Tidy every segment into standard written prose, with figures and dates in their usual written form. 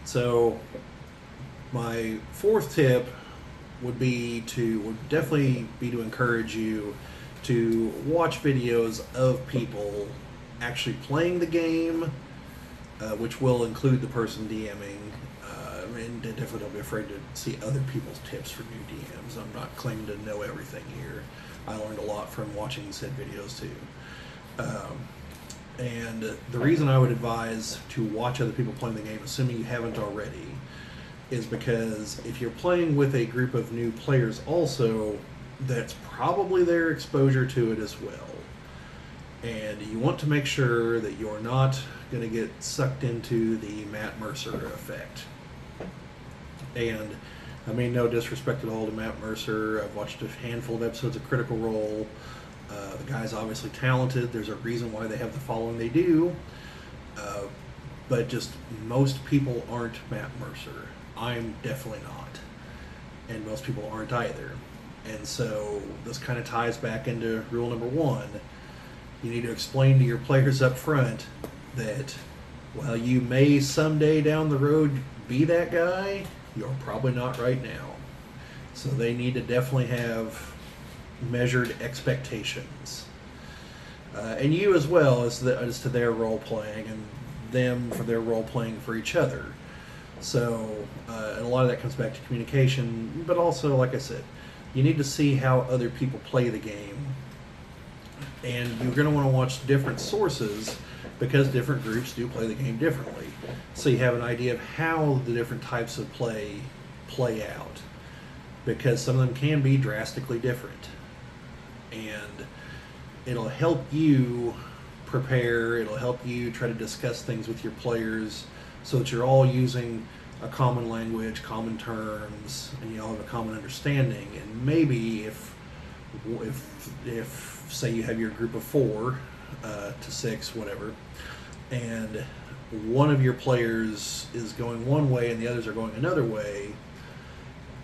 So my fourth tip would definitely be to encourage you to watch videos of people actually playing the game, which will include the person DMing. And definitely don't be afraid to see other people's tips for new DMs. I'm not claiming to know everything here. I learned a lot from watching said videos too. And the reason I would advise to watch other people playing the game, assuming you haven't already, is because if you're playing with a group of new players also, that's probably their exposure to it as well. And you want to make sure that you're not going to get sucked into the Matt Mercer effect. And I mean, no disrespect at all to Matt Mercer. I've watched a handful of episodes of Critical Role. The guy's obviously talented. There's a reason why they have the following they do. But just most people aren't Matt Mercer. I'm definitely not. And most people aren't either. And so this kind of ties back into rule number one. You need to explain to your players up front that while you may someday down the road be that guy, you're probably not right now. So they need to definitely have measured expectations. And you as well as to their role playing and them for their role playing for each other. So, and a lot of that comes back to communication, but also, like I said, you need to see how other people play the game. And you're going to want to watch different sources because different groups do play the game differently. So you have an idea of how the different types of play out. Because some of them can be drastically different. And it'll help you prepare, it'll help you try to discuss things with your players so that you're all using a common language, common terms, and you all have a common understanding. And maybe if say you have your group of 4 to 6, whatever, and one of your players is going one way and the others are going another way,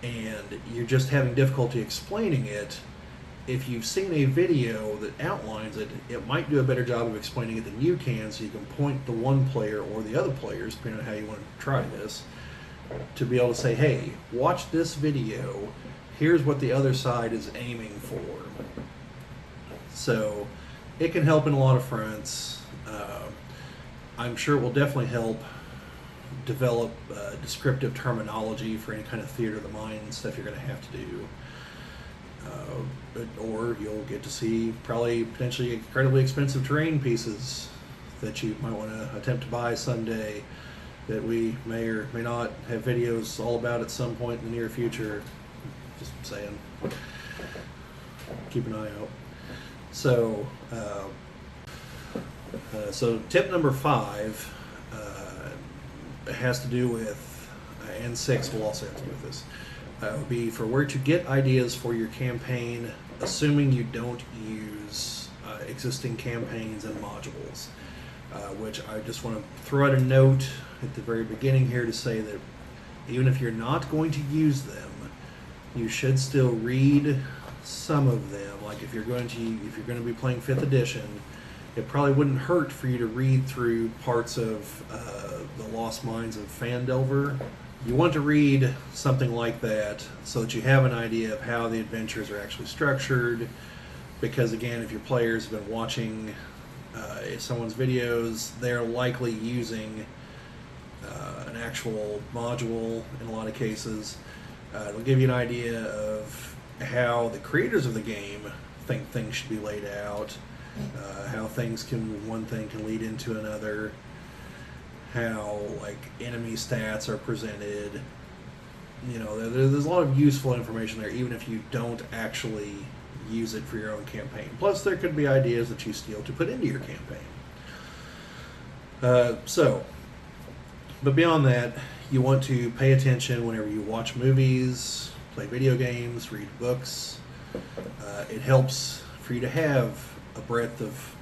and you're just having difficulty explaining it, if you've seen a video that outlines it, it might do a better job of explaining it than you can, so you can point the one player or the other players, depending on how you want to try this, to be able to say, hey, watch this video, here's what the other side is aiming for. So it can help in a lot of fronts. I'm sure it will definitely help develop descriptive terminology for any kind of theater of the mind stuff you're going to have to do. Or you'll get to see probably potentially incredibly expensive terrain pieces that you might want to attempt to buy someday that we may or may not have videos all about at some point in the near future. Just saying. Keep an eye out. So, so tip number 5 has to do with, and 6 will also have to do with this. Would be for where to get ideas for your campaign, assuming you don't use existing campaigns and modules. Which I just want to throw out a note at the very beginning here to say that even if you're not going to use them, you should still read some of them. Like if you're going to be playing 5th edition, it probably wouldn't hurt for you to read through parts of the Lost Mines of Phandelver. You want to read something like that so that you have an idea of how the adventures are actually structured, because again, if your players have been watching someone's videos, they're likely using an actual module in a lot of cases. It'll give you an idea of how the creators of the game think things should be laid out, how one thing can lead into another, how like enemy stats are presented. You know, there's a lot of useful information there, even if you don't actually use it for your own campaign. Plus, there could be ideas that you steal to put into your campaign. But beyond that, you want to pay attention whenever you watch movies, play video games, read books. It helps for you to have a breadth of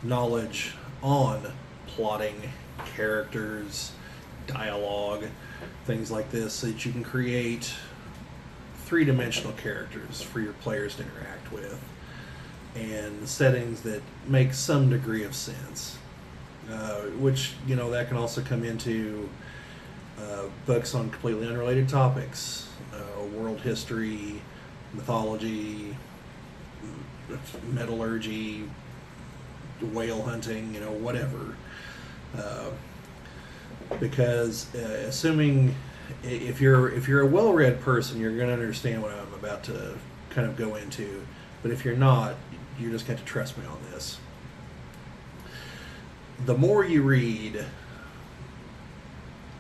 knowledge on plotting, characters, dialogue, things like this, so that you can create 3-dimensional characters for your players to interact with, and settings that make some degree of sense. Which, you know, that can also come into books on completely unrelated topics, world history, mythology, metallurgy, whale hunting, whatever. Uh, because assuming if you're a well-read person, you're going to understand what I'm about to kind of go into. But if you're not, you're just going to trust me on this. The more you read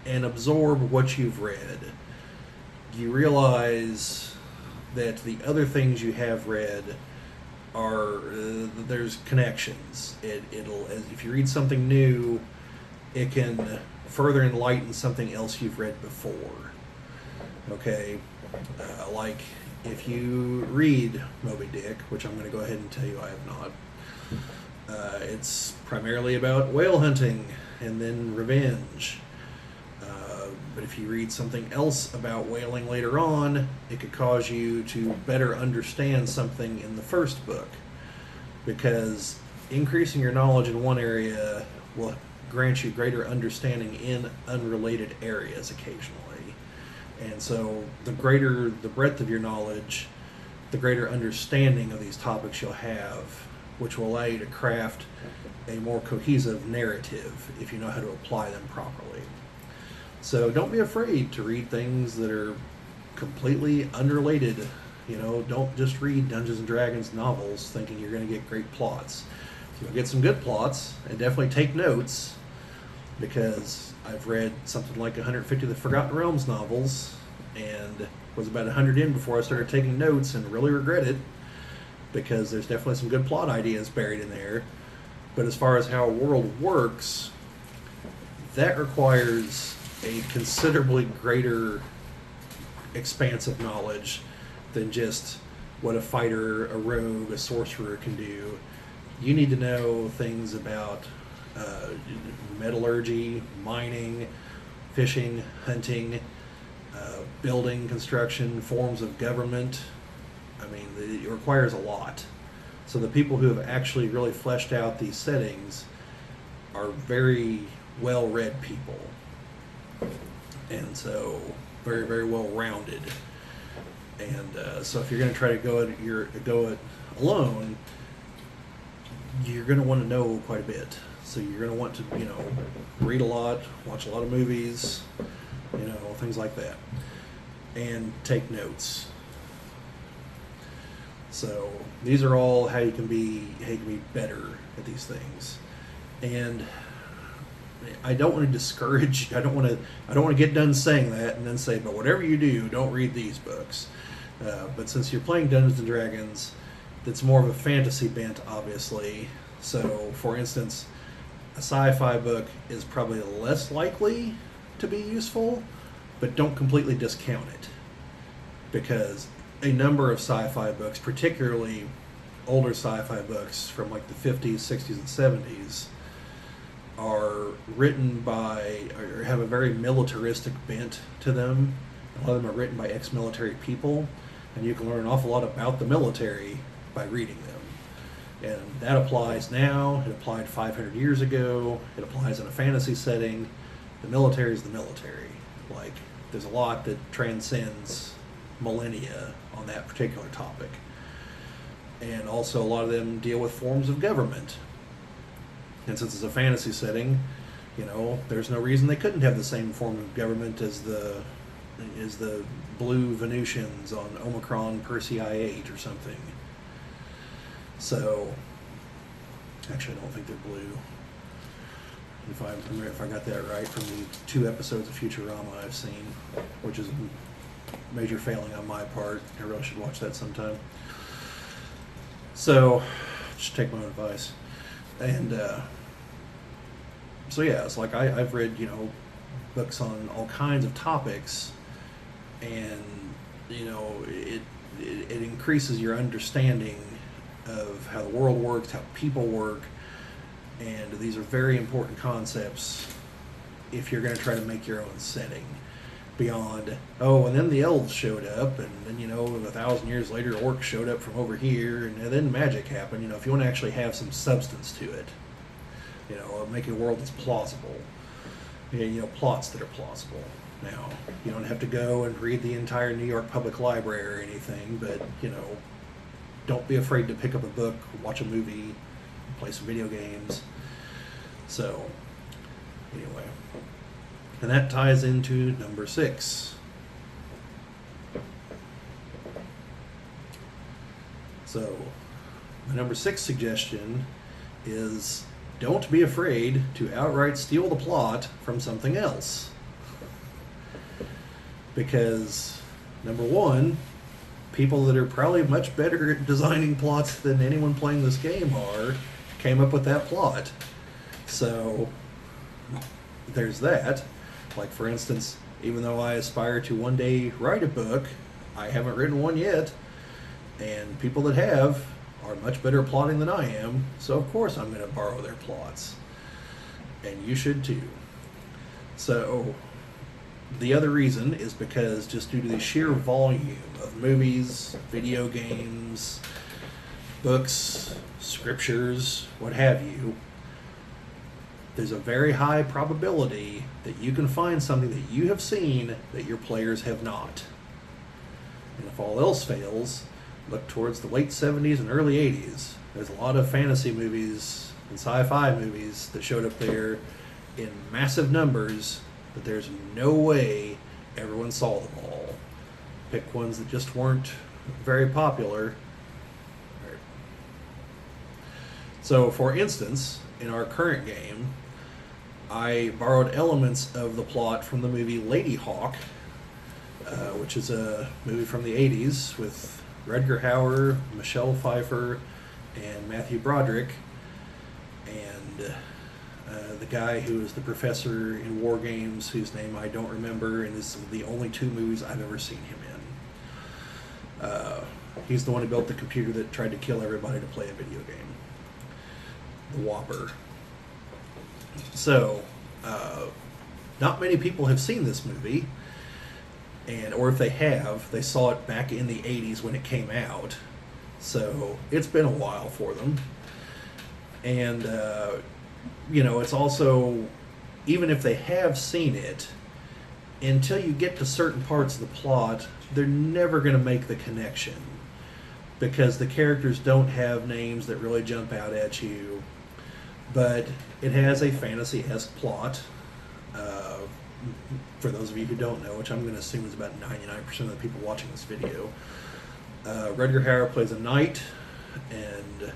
and absorb what you've read, you realize that the other things you have read are there's connections. It'll if you read something new, it can further enlighten something else you've read before. Okay, like if you read Moby Dick, which I'm going to go ahead and tell you I have not. It's primarily about whale hunting and then revenge. But if you read something else about whaling later on, it could cause you to better understand something in the first book. Because increasing your knowledge in one area will grant you greater understanding in unrelated areas occasionally. And so the greater the breadth of your knowledge, the greater understanding of these topics you'll have, which will allow you to craft a more cohesive narrative if you know how to apply them properly. So don't be afraid to read things that are completely unrelated. Don't just read Dungeons and Dragons novels thinking you're going to get great plots. You'll get some good plots, and definitely take notes, because I've read something like 150 of the Forgotten Realms novels and was about 100 in before I started taking notes and really regret it, because there's definitely some good plot ideas buried in there. But as far as how a world works, that requires a considerably greater expanse of knowledge than just what a fighter, a rogue, a sorcerer can do. You need to know things about metallurgy, mining, fishing, hunting, building, construction, forms of government. I mean, it requires a lot. So the people who have actually really fleshed out these settings are very well-read people. And so very, very well-rounded. And so if you're going to try to go it alone, you're going to want to know quite a bit. So you're going to want to, read a lot, watch a lot of movies, things like that, and take notes. So these are all how you can be better at these things. And I don't want to discourage. I don't want to get done saying that and then say, but whatever you do, don't read these books. But since you're playing Dungeons and Dragons, that's more of a fantasy bent, obviously. So, for instance, a sci-fi book is probably less likely to be useful, but don't completely discount it, because a number of sci-fi books, particularly older sci-fi books from like the 50s, 60s, and 70s, are written by, or have a very militaristic bent to them. A lot of them are written by ex-military people, and you can learn an awful lot about the military by reading them. And that applies now, it applied 500 years ago, it applies in a fantasy setting. The military is the military. Like, there's a lot that transcends millennia on that particular topic. And also a lot of them deal with forms of government. And since it's a fantasy setting, there's no reason they couldn't have the same form of government as the blue Venusians on Omicron Persei 8 or something. So, actually, I don't think they're blue. If I got that right from the 2 episodes of Futurama I've seen, which is a major failing on my part. I really should watch that sometime. So, just take my own advice. And so yeah, it's like I've read books on all kinds of topics, and it increases your understanding of how the world works, how people work, and these are very important concepts if you're going to try to make your own setting. Beyond, and then the elves showed up, and then 1,000 years later orcs showed up from over here, and then magic happened. If you want to actually have some substance to it, or make a world that's plausible, plots that are plausible. Now, you don't have to go and read the entire New York Public Library or anything, but, don't be afraid to pick up a book, watch a movie, play some video games. So, anyway. And that ties into number 6. So, my number 6 suggestion is don't be afraid to outright steal the plot from something else. Because, number 1, people that are probably much better at designing plots than anyone playing this game came up with that plot. So, there's that. Like, for instance, even though I aspire to one day write a book, I haven't written one yet, and people that have are much better at plotting than I am, so of course I'm going to borrow their plots. And you should too. So, the other reason is because just due to the sheer volume of movies, video games, books, scriptures, what have you, there's a very high probability that you can find something that you have seen that your players have not. And if all else fails, look towards the late 70s and early 80s. There's a lot of fantasy movies and sci-fi movies that showed up there in massive numbers, but there's no way everyone saw them all. Pick ones that just weren't very popular. So, for instance, in our current game, I borrowed elements of the plot from the movie Lady Hawk, which is a movie from the 80s with Rutger Hauer, Michelle Pfeiffer, and Matthew Broderick, and the guy who is the professor in War Games, whose name I don't remember, and this is the only 2 movies I've ever seen him in. He's the one who built the computer that tried to kill everybody to play a video game. The Whopper. So, not many people have seen this movie, or if they have, they saw it back in the 80s when it came out. So, it's been a while for them. And, it's also, even if they have seen it, until you get to certain parts of the plot, they're never going to make the connection. Because the characters don't have names that really jump out at you. But it has a fantasy-esque plot. For those of you who don't know, which I'm going to assume is about 99% of the people watching this video, Rutger Hauer plays a knight, and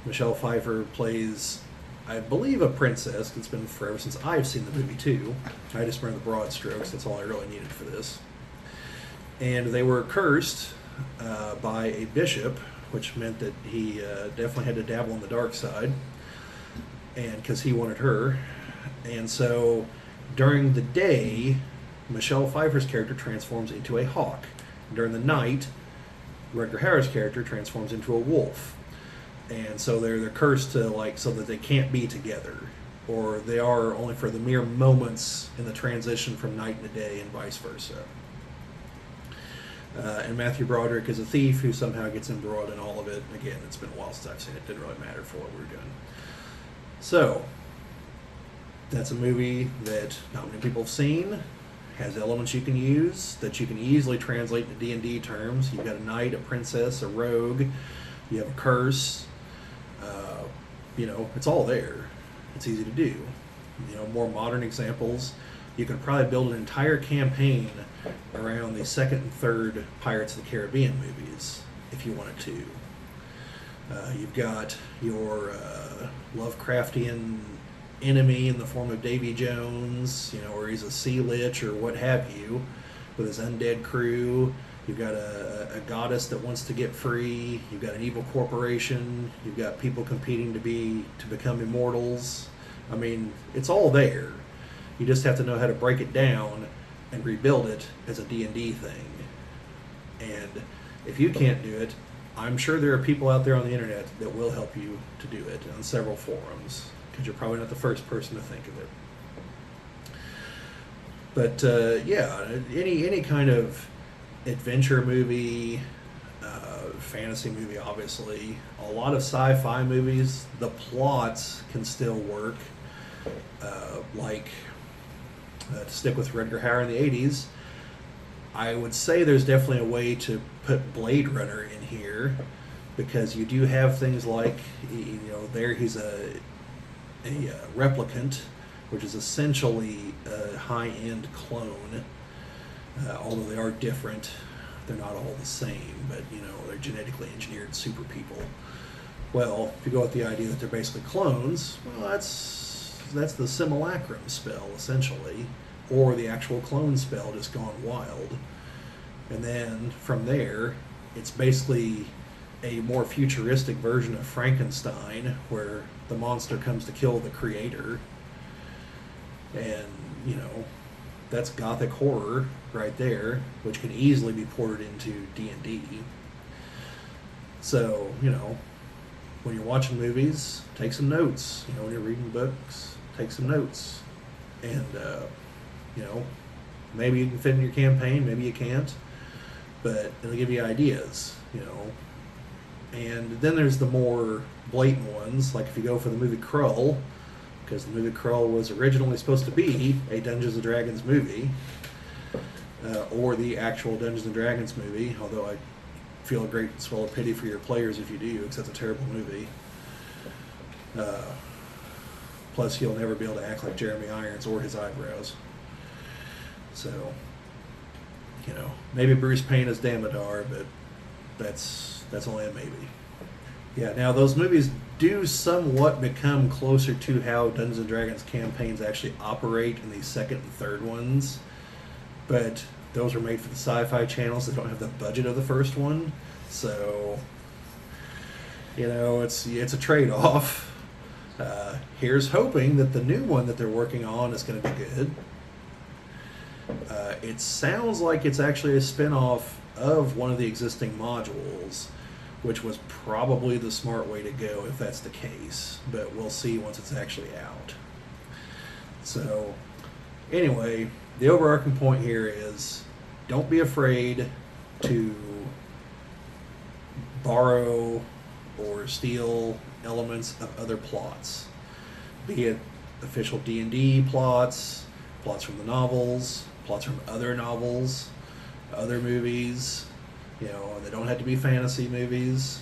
Michelle Pfeiffer plays, I believe, a princess. It's been forever since I've seen the movie too. I just remember the broad strokes. That's all I really needed for this. And they were cursed by a bishop, which meant that he definitely had to dabble on the dark side. And because he wanted her. And so during the day, Michelle Pfeiffer's character transforms into a hawk. During the night, Rutger Hauer's character transforms into a wolf. And so they're cursed to, so that they can't be together. Or they are only for the mere moments in the transition from night to day and vice versa. And Matthew Broderick is a thief who somehow gets embroiled in all of it. Again, it's been a while since I've seen it. It didn't really matter for what we were doing. So, that's a movie that not many people have seen, has elements you can use that you can easily translate to D&D terms. You've got a knight, a princess, a rogue, you have a curse, it's all there. It's easy to do. More modern examples, you could probably build an entire campaign around the second and third Pirates of the Caribbean movies, if you wanted to. You've got your Lovecraftian enemy in the form of Davy Jones, or he's a sea lich or what have you, with his undead crew. You've got a goddess that wants to get free. You've got an evil corporation. You've got people competing to become immortals. I mean, it's all there. You just have to know how to break it down and rebuild it as a D&D thing. And if you can't do it, I'm sure there are people out there on the internet that will help you to do it on several forums, because you're probably not the first person to think of it. But any kind of adventure movie, fantasy movie, obviously, a lot of sci-fi movies, the plots can still work. To stick with Rutger Hauer in the 80s, I would say there's definitely a way to put Blade Runner in here, because you do have things like, there he's a replicant, which is essentially a high-end clone. Although they are different, they're not all the same, but they're genetically engineered super people. Well, if you go with the idea that they're basically clones, well, that's the simulacrum spell, essentially, or the actual clone spell just gone wild. And then from there, it's basically a more futuristic version of Frankenstein, where the monster comes to kill the creator. And, that's gothic horror right there, which can easily be ported into D&D. So, when you're watching movies, take some notes. When you're reading books, take some notes. And, maybe you can fit in your campaign, maybe you can't. But it'll give you ideas, And then there's the more blatant ones, like if you go for the movie Krull, because the movie Krull was originally supposed to be a Dungeons & Dragons movie, or the actual Dungeons & Dragons movie, although I feel a great swell of pity for your players if you do, because that's a terrible movie. Plus, you'll never be able to act like Jeremy Irons or his eyebrows. So, maybe Bruce Payne as Damodar, but that's only a maybe. Yeah, now those movies do somewhat become closer to how Dungeons & Dragons campaigns actually operate in the second and third ones, but those were made for the Sci-Fi channels that don't have the budget of the first one, so it's a trade-off. Here's hoping that the new one that they're working on is going to be good. It sounds like it's actually a spin-off of one of the existing modules, which was probably the smart way to go if that's the case, but we'll see once it's actually out. So, anyway, the overarching point here is don't be afraid to borrow or steal elements of other plots, be it official D&D plots, plots from the novels, plots from other novels, other movies. They don't have to be fantasy movies.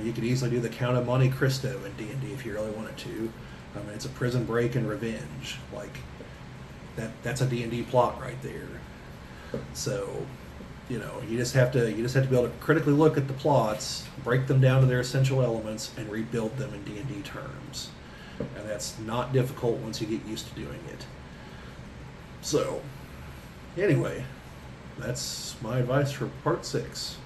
You could easily do the Count of Monte Cristo in D&D if you really wanted to. I mean, it's a prison break and revenge. Like, that's a D&D plot right there. So, you just have to be able to critically look at the plots, break them down to their essential elements, and rebuild them in D&D terms. And that's not difficult once you get used to doing it. So, anyway, that's my advice for part 6.